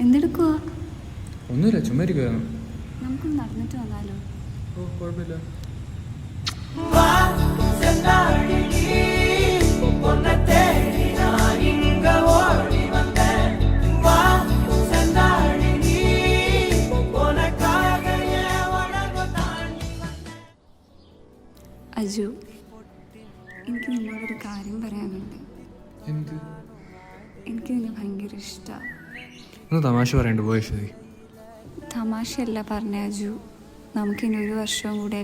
എന്തെടുക്കുവാ? ഒന്നുമില്ല, ചുമ്മാ ഇരിക്കുവായിരുന്നു. നമുക്കൊന്ന് നടന്നിട്ട് വന്നാലോ? ഓ, കുഴപ്പമില്ല. അജു, എനിക്ക് നിന്നോടൊരു കാര്യം പറയാനുണ്ട്. എന്ത്? എനിക്ക് നിന്നെ ഭയങ്കര ഇഷ്ടമാണ്. ഒന്ന് തമാശ പറയണ്ട, പോയ ശരി. തമാശയല്ല പറഞ്ഞ അജു, നമുക്കിനി ഒരു വർഷവും കൂടെ